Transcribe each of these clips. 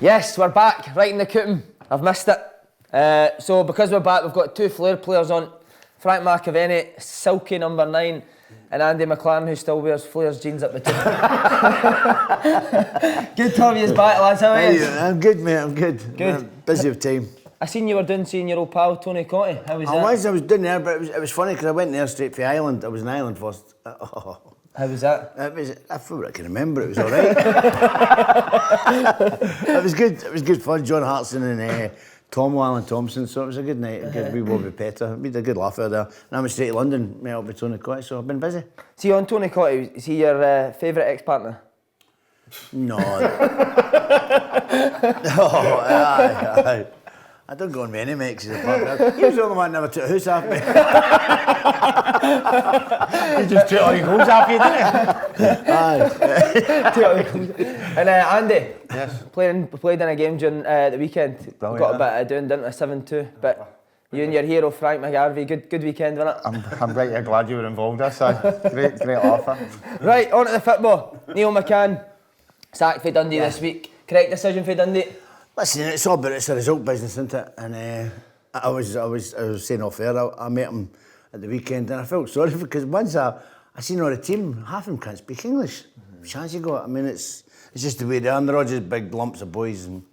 Yes, we're back, right in the cooting. I've missed it. So because we're back, we've got two Flair players on. Frank McAvenny, silky number 9, and Andy McLaren, who still wears Flair's jeans at the top. Good to have you back, lads. How are you? I'm good, mate. I'm good. Good. I'm busy with time. I seen you were doing seeing your old pal Tony Cotty. How was that? I was doing there, but it was funny because I went there straight for Ireland. I was in Ireland first. How was that? I feel I can remember. It was all right. It was good. It was good fun. John Hartson and Tom Alan Thompson. So it was a good night. A good wee Bobby Petter. We had a good laugh out there. And I went straight to London, met up with Tony Cotty. So I've been busy. See, on Tony Cotty, is he your favourite ex-partner? No. Aye. I don't go on many mates as a partner. He was the only one that never took a house off me. You just took all your goals off you, didn't you? Aye. And Andy, yes, played in a game during the weekend. Brilliant, Got a bit of doing, didn't I? 7-2. But you and your hero Frank McGarvey, good weekend, wasn't it? I'm right glad you were involved in this. Great laugh. Right, on to the football. Neil McCann, sacked for Dundee this week. Correct decision for Dundee? Listen, it's all about it's a result business, isn't it? And I was saying off air, I met him at the weekend and I felt sorry because once I seen all the team, half of them can't speak English. Chance you got. I mean, it's just the way they are. And they're all just big lumps of boys, and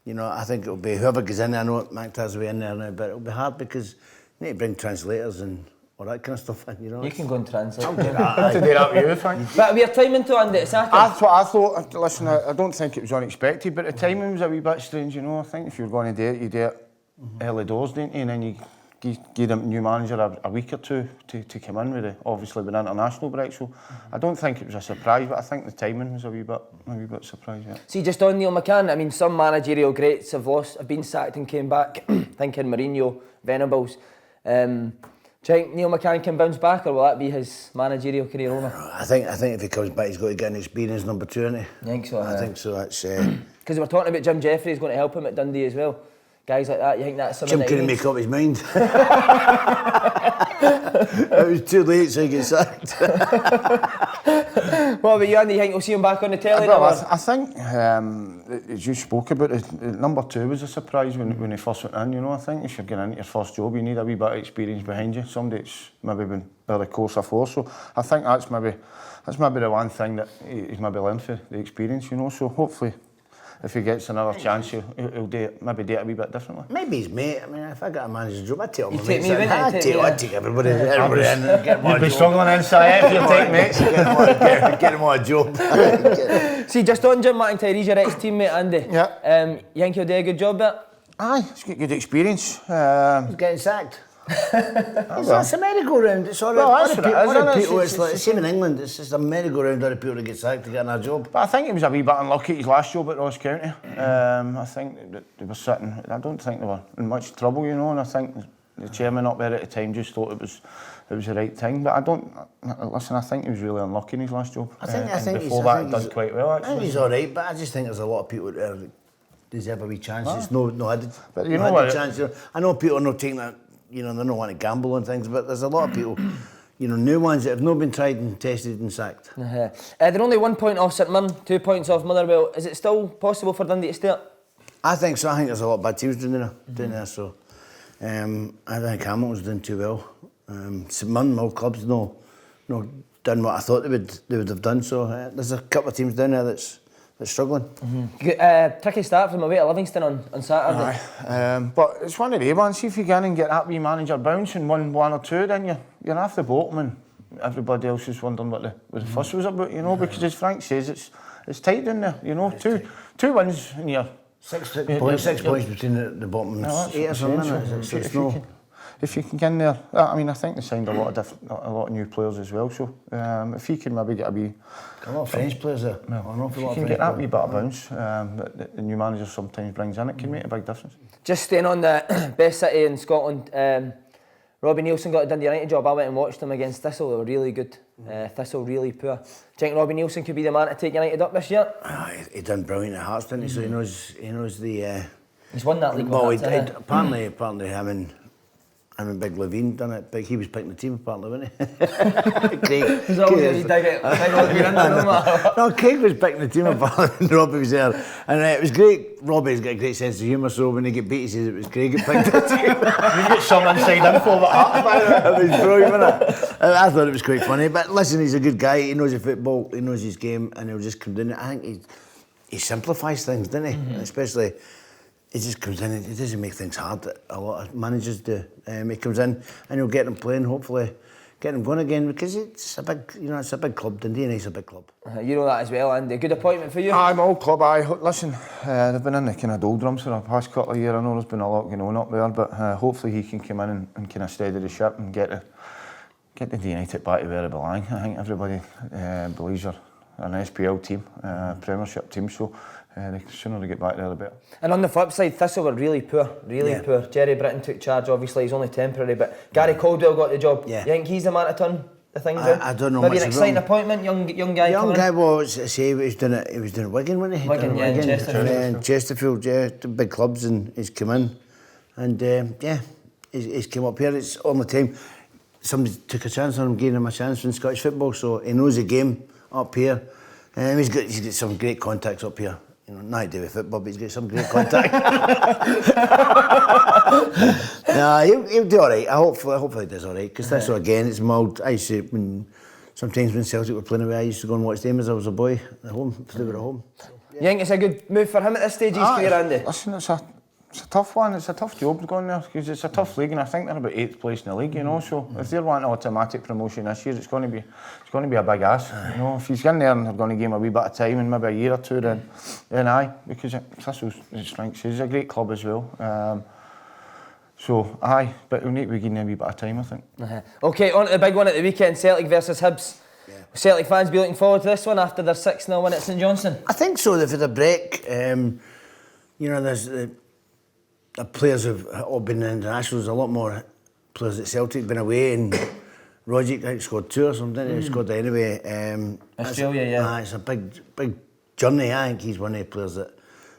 you know, I think it'll be whoever goes in there. I know Mactar's way in there now, but it'll be hard because you need to bring translators and all that kind of stuff in. You know, You can go and translate. I'll do that. To do that with you, Frank. But we're timing to Andy sacking. That's what I thought. Listen, I don't think it was unexpected, but the timing was a wee bit strange, you know. I think if you were going to do it, you do it early doors, didn't you? And then you give the new manager a week or two to come in with it, obviously with international break. So I don't think it was a surprise, but I think the timing was a wee bit surprise, yeah. See, just on Neil McCann, I mean, some managerial greats have been sacked and came back. Thinking Mourinho, Venables. Do you think Neil McCann can bounce back, or will that be his managerial career over? I think if he comes back, he's got to get an experience number 2, isn't he? You think so? I think so. That's because we're talking about Jim Jeffries going to help him at Dundee as well. Guys like that, you think that's something Jim that couldn't make up his mind. It was too late, so he gets sacked. What about you, Andy? You think we'll see him back on the telly? I think, as you spoke about it, number 2 was a surprise when he first went in. You know, I think if you're getting into your first job, you need a wee bit of experience behind you. Somebody that's maybe been by the course before. So I think that's maybe the one thing that he's maybe learned for the experience. You know, so hopefully, if he gets another chance, he'll do it a wee bit differently. Maybe his mate. I mean, if I got a manager's job, I'd take all my You'd take mates me, in. wouldn't you? I'd take everybody in and get them on You'd a be job. struggling inside if you take mates. Get them on a job. See, just on Jim McIntyre, he's your ex-teammate, Andy. Yeah. You think he'll do a good job there? Aye, he's got good experience. He's getting sacked. It's a merry-go-round. It's all right. Well, that's what it is, isn't it? People, it's like the same in England. It's just a merry-go-round of people that get sacked to get another job. But I think he was a wee bit unlucky at his last job at Ross County. I think that they were sitting, I don't think they were in much trouble, you know, and I think the chairman up there at the time just thought it was the right thing. But I think he was really unlucky in his last job. I think before that, he'd done quite well, actually. I think he's all right, but I just think there's a lot of people there that deserve a wee chance. It's no added. But you know what? Chance. I know people are not taking that. You know, they don't want to gamble on things, but there's a lot of people, you know, new ones that have not been tried and tested and sacked. They're only 1 point off St Mirren, 2 points off Motherwell. Is it still possible for Dundee to stay up? I think so. I think there's a lot of bad teams doing there. So I think Hamilton's doing too well. St Mirren, all clubs, no done what I thought they would have done. So there's a couple of teams down there that's struggling. Tricky start from away to Livingston on Saturday. But it's one of the ones. See if you can and get that wee manager bouncing one or two, then you're off the bottom and everybody else is wondering what the fuss was about, you know, because as Frank says, it's tight down there, you know. Two wins in your 6 points between the bottom and 8 or something. If you can get in there, I mean, I think they signed a lot of new players as well. So if he can maybe get a wee, a lot of French players there. If you can get that wee bit of bounce that the new manager sometimes brings in, it can make a big difference. Just staying on the best city in Scotland, Robbie Neilson got a Dundee United job. I went and watched him against Thistle. They were really good. Thistle really poor. Do you think Robbie Neilson could be the man to take United up this year? He done brilliant at Hearts, didn't he? So he knows the. He's won that league. Well, apparently him and And when Big Levine done it, he was picking the team apart, wasn't he? Craig. He's always going to dig it. No, Craig was picking the team apart and Robbie was there. And it was great. Robbie's got a great sense of humour, so when he get beat, he says it was Craig that picked the team. You get some inside info about that. It was brilliant, wasn't it? I thought it was quite funny. But listen, he's a good guy. He knows the football, he knows his game, and he'll just come down. I think he simplifies things, doesn't he? Mm-hmm. Especially, he just comes in and he doesn't make things hard that a lot of managers do. He comes in and he'll get them playing, hopefully get them going again, because it's a big, it's a big club. Dundee is a big club. You know that as well, Andy. Good appointment for you. I'm old club. Listen, they've been in the kind of doldrums for the past couple of years. I know there's been a lot going on up there, but hopefully he can come in and kind of steady the ship and get the United back to where they belong. I think everybody believes they're an SPL team, Premiership team, so the sooner they get back there the better. And on the flip side, Thistle were really poor, poor. Jerry Britton took charge, obviously he's only temporary, but Gary Caldwell got the job. Yeah. You think he's the man to turn the things around? I don't know. Maybe an exciting appointment, young guy. Young guy, well, I say he was doing Wigan, wasn't he? Wigan, Chesterfield. Chesterfield, the big clubs, and he's come in, and he's come up here. It's all the time. Somebody took a chance on him, giving him a chance in Scottish football, so he knows the game up here. He's got some great contacts up here. Not to do with football, but he's got some great contact. He'll do all right. Hopefully he does all right, because this again, it's mild. I used to, sometimes when Celtic were playing away, I used to go and watch them as I was a boy at home, if they were at home. You think it's a good move for him at this stage of his career, Andy? Listen, it's a tough one. It's a tough job going there, because it's a tough league, and I think they're about 8th place in the league. So if they're wanting automatic promotion this year, it's going to be a big ask. If he's in there and they're going to give him a wee bit of time, and maybe a year or two, then aye, because Thistle's, as Frank says, a great club as well. So aye, but we'll need to give him a wee bit of time, I think. Okay, on to the big one at the weekend: Celtic versus Hibs. Yeah. Celtic fans be looking forward to this one after their 6-0 win at St Johnstone. I think so. They've had a break. There's the players have all been internationals. A lot more players at Celtic been away, and Rogic, I think, scored 2 or something. He scored anyway. Australia, yeah. It's a big journey. I think he's one of the players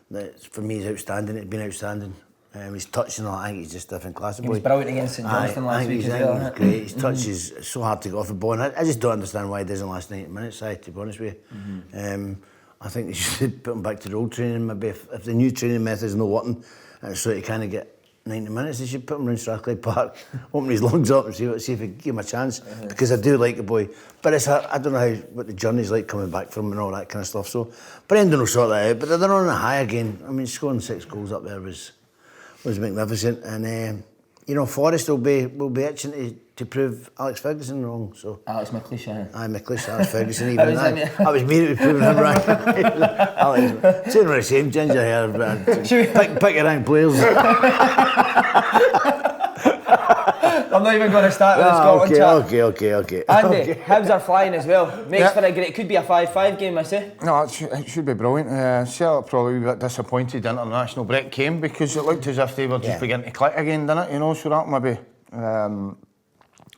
that for me is outstanding. It's been outstanding. His touch and all, I think he's just a different class of boy. He was brilliant against St Johnstone last week as well. He's great. His touch is so hard to get off the ball. And I just don't understand why he doesn't last 90 minutes, to be honest with you. I think they should put him back to the old training. Maybe if the new training method's not working, so he kind of get 90 minutes, they should put him around Strathclyde Park, open his lungs up and see if he can give him a chance, because I do like the boy. But I don't know what the journey's like coming back from and all that kind of stuff. So Brendan will sort that out. But they're on a high again. I mean, scoring 6 goals up there was magnificent. And Forrest will be itching to prove Alex Ferguson wrong. So Alex McLeish, Aye, McLeish, Alex Ferguson. Even that was me that was proving him right. Alex, same the same ginger hair, but pick your own players. I'm not even going to start with the Scotland chat. Okay. Andy, Hibs are flying as well. Makes for a great. It could be a 5-5 game, I say. No, it should be brilliant. Celtic probably a bit disappointed the international break came, because it looked as if they were just beginning to click again, didn't it? So that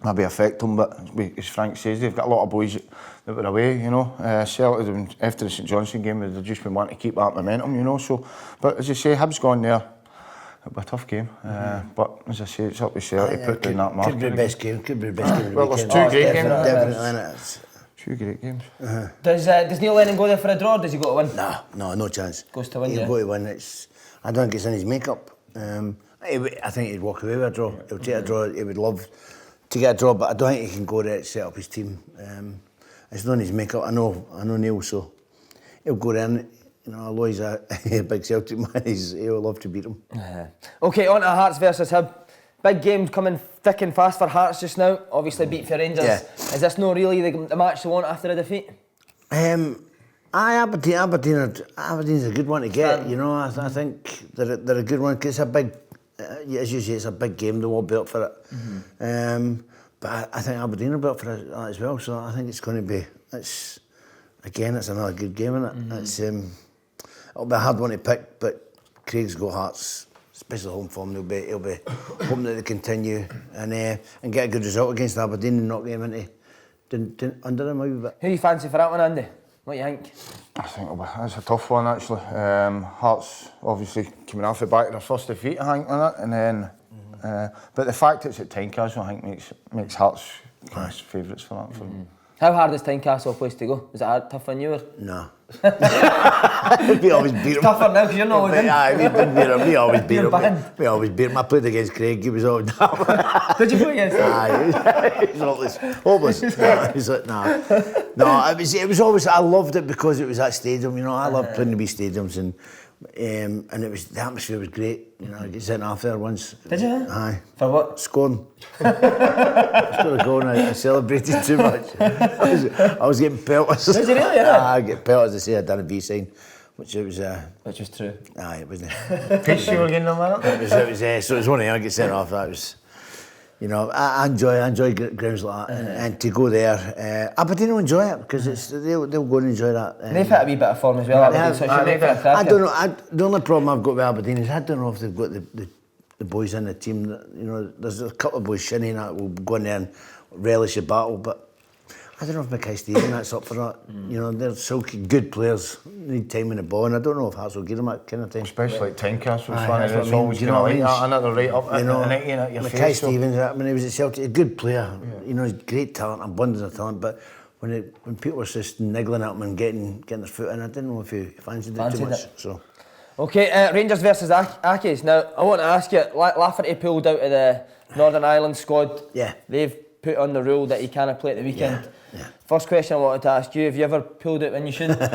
maybe affect them. But as Frank says, they've got a lot of boys that were away. Celtic after the St Johnstone game, they've just been wanting to keep that momentum. So, but as you say, Hibs gone there. It'll be a tough game, but as I say, it's up to Celtic to put down that mark. Could be the best game. Well, there's 2 great games. Definitely. 2 great games. Does Neil Lennon go there for a draw, or does he go to win? No chance. Goes to win, He'll go to win. I don't think it's in his makeup. I think he'd walk away with a draw. He'll take a draw. He would love to get a draw, but I don't think he can go there to set up his team. It's not in his makeup. I know Neil, so he'll go there. And, although he's a big Celtic man, he'll love to beat him. Okay, on to Hearts versus Hibs. Big game coming thick and fast for Hearts just now. Obviously beat for Rangers. Yeah. Is this not really the match they want after a defeat? Aberdeen's a good one to get. I think they're a good one, because it's a big, as you say, it's a big game. They will be up for it. But I think Aberdeen will be up for it as well. So I think it's going to be. It's another good game, isn't it? It'll be a hard one to pick, but Craig's got Hearts, especially home form. He'll be hoping that they continue and get a good result against Aberdeen and knock them into under them a wee bit. Who do you fancy for that one, Andy? What do you think? I think it's a tough one, actually. Hearts obviously coming off the back of their first defeat, I think, and then But the fact it's at Tynecastle, I think makes Hearts favourites for that. For How hard is Tynecastle a place to go? Was it hard, tough when you were? No. We always beat them. Tougher now because you're not with him. We always beat them. We always beat him. I played against Craig, he was all down. Did you play against him? Aye, he was hopeless. He's like, nah. No, it was always, I loved it because it was that stadium, you know, I loved playing the wee stadiums and it was, the atmosphere was great, you know, I got sent off there once. Did you? Aye. For what? Scoring. I scored a goal and I celebrated too much. I was getting pelters. Did you really? Yeah. I get pelters to say I'd done a B sign, which it was. Which was true. Aye, it wasn't. Pitch you were getting on that? It was, so it was one of them I get sent off, that was, you know, I enjoy grounds like that and to go there. Aberdeen will enjoy it because they'll go and enjoy that. They've hit a wee bit of form as well, Aberdeen, so it should make it a cracker. I don't know, the only problem I've got with Aberdeen is I don't know if they've got the boys in the team that, you know, there's a couple of boys shinny that will go in there and relish the battle, but I don't know if Mackay Stephen that's up for that. You know, they're silky good players, need time in the ball, and I don't know if Hearts will give them that kind of time. Especially like Tynecastle, It's always you know like that, and they're right up you know, at your Mackay face. Stevens, I mean, he was at Celtic, a good player, you know, he's great talent, abundance of talent, but when people were just niggling at him and getting their foot in, I didn't know if he fancied it too much. So. Okay, Rangers versus Accies. Now, I want to ask you, Lafferty pulled out of the Northern Ireland squad. Yeah. They've put on the rule that he can't play at the weekend. Yeah. First question I wanted to ask you, have you ever pulled out when you shouldn't? We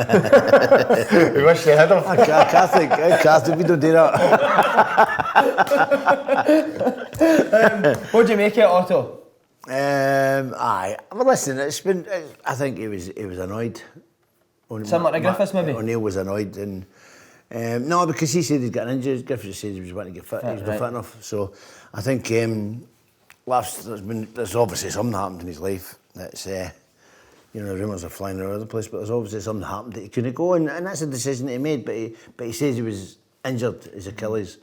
wish they had him. Catholic, we don't do that. What do you make of it, Otto? Aye, well listen, it's been, I think he was annoyed. Similar to Griffiths maybe? O'Neill was annoyed and no, because he said he'd got an injury. Griffiths said he was wanting to get fit, he was not fit enough. So I think there's obviously something happened in his life that's you know, rumours are flying all over the place, but there's obviously something happened that he couldn't go, and that's a decision that he made. But he says he was injured, his Achilles,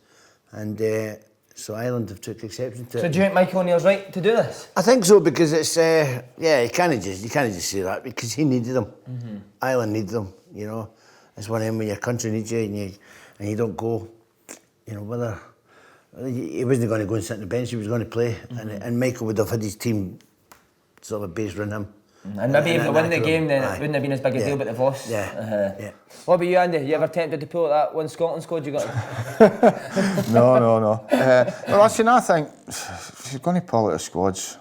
and so Ireland have took exception to it. So do you think Michael O'Neill's right to do this? I think so, because it's you can't just say that, because he needed them. Ireland needed them, you know. It's one of them when your country needs you and you don't go, you know, whether he wasn't going to go and sit on the bench, he was going to play, and Michael would have had his team sort of based around him. And maybe if they win the game, then it wouldn't have been as big a deal, but they've lost. Yeah. What about you, Andy? You ever tempted to pull out that one Scotland squad you got? No. Well, listen, I think if you're going to pull out the squads,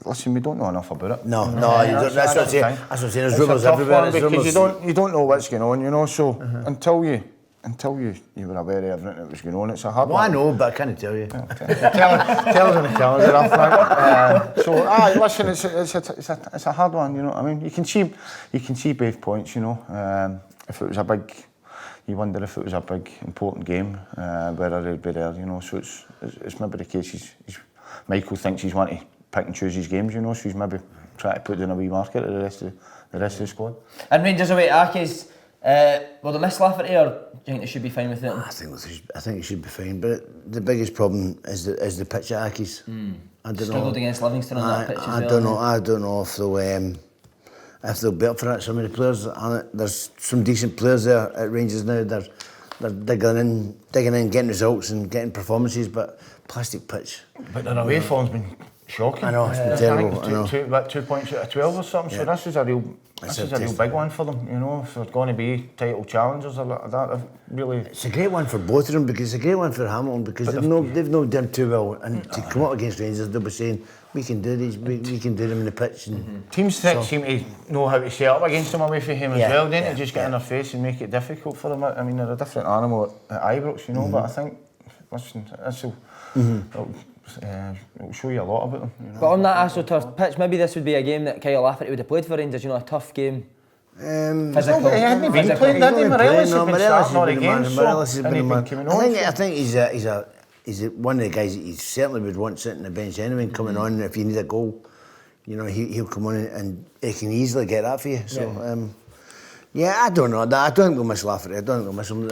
listen, we don't know enough about it. No, you don't, that's what I'm saying. That's what I'm saying. There's rumours everywhere. Because you don't know what's going on, you know. So until you were aware of everything that was going on, it's a hard one. I know, but I can't tell you. Tell us on the calendar, Frank. So, listen, it's a hard one, you know. I mean, you can see both points, you know. If it was a big, you wonder if it was a big important game, whether he'd be there, you know. So it's maybe the case. Michael thinks he's wanting to pick and choose his games, you know. So he's maybe trying to put in a wee market to the rest of the squad. And Rangers away at Accies. Will they miss Lafferty, or do you think they should be fine with it? I think it should be fine, but the biggest problem is the pitch at Accies. I don't know. Struggled against Livingston on that pitch as well. I don't know if they'll be up for it. Some of the players, there's some decent players there at Rangers now. They're digging in, getting results and getting performances, but plastic pitch. But their away form's been shocking. I know, it's been terrible. I know. 2 points out of 12 or something. So this is a real big one for them. You know, if they're going to be title challengers or that, really. It's a great one for both of them, because it's a great one for Hamilton, because they've not done too well, and to come up against Rangers, they'll be saying we can do these, we can do them in the pitch. And teams seem to know how to set up against them away from him as well, don't they? Just get in their face and make it difficult for them. I mean, they're a different animal at Ibrox, you know. But I think, listen, it'll show you a lot about them. You know? But on that AstroTurf pitch, maybe this would be a game that Kyle Lafferty would have played for Rangers. You know, a tough game. Physical. He hadn't been playing, did he? Morelos has been starting all the games, so I think he's one of the guys that you certainly would want sitting on the bench anyway, coming on if you need a goal. You know, he'll come on and he can easily get that for you. So, I don't know. I don't think they'll miss Lafferty. I don't think they'll miss him.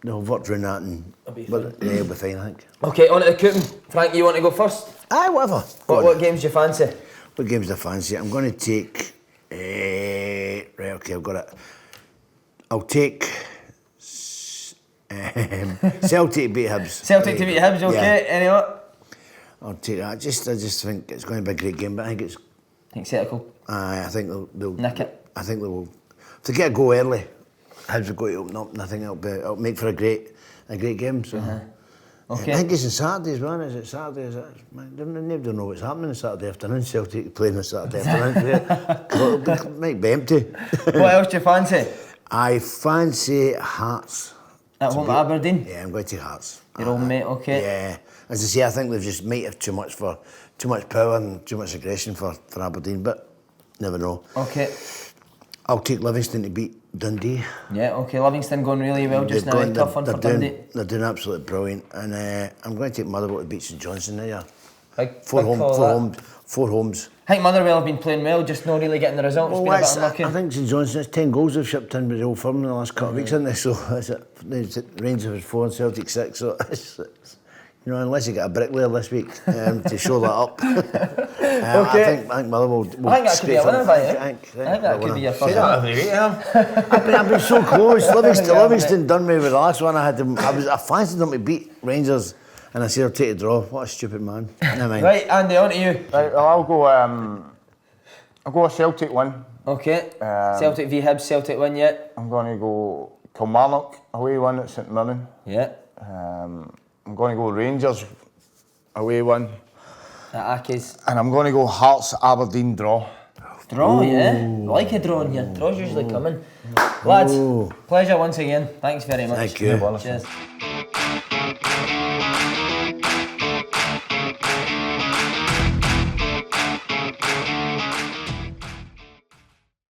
They'll work around that, and he'll be fine, I think. Okay, on to the Cooten. Frank, you want to go first? Aye, whatever. What games do you fancy? What games do I fancy? I'm going to take... right, okay, I've got it. I'll take Celtic beat Hibs. Celtic to beat Hibs, okay. Anyway. I'll take that. I just think it's going to be a great game, but I think it's... Think Celtic will I think they'll nick it. I think they will. If they get a goal early, Hibs will go to open up, and I think it'll make for a great game. So. Okay. I think it's on Saturday as well. Is it Saturday? Is it? Nobody know what's happening on Saturday afternoon. Celtic playing on Saturday afternoon. It might be empty. What else do you fancy? I fancy Hearts. At home at Aberdeen? Yeah, I'm going to Hearts. Your old mate, okay. Yeah. As I say, I think they've just might have too much power and too much aggression for Aberdeen, but never know. Okay. I'll take Livingston to beat Dundee. Yeah, okay. Livingston going really well just now. Tough one for Dundee. They're doing absolutely brilliant. And I'm going to take Motherwell to beat St Johnstone there. Big Four call homes. I think Motherwell have been playing well, just not really getting the results. Well, Been a bit unlucky. I think St Johnstone, it's 10 goals they've shipped in with the Old Firm in the last couple of weeks, isn't they? So Rangers was 4 and Celtic 6. So it's, you know, unless you get a bricklayer this week to show that up. Okay. I think Motherwell will I think that could be a winner by you. I think that could be your first that one. every week, I've been so close. Yeah, Livingston done me with the last one. I fancied them to beat Rangers, and I said I'll take a draw. What a stupid man. Never mind. Right, Andy, on to you. Right, well, I'll go a Celtic win. Okay. Celtic v Hibs, Celtic win yet? I'm going to go Kilmarnock away one at St Mirren. Yeah. I'm going to go Rangers away one. At Accies. And I'm going to go Hearts Aberdeen draw. Draw, yeah. Like a draw in here. Draws usually coming. Lads, pleasure once again. Thanks very much. Thank you. Cheers.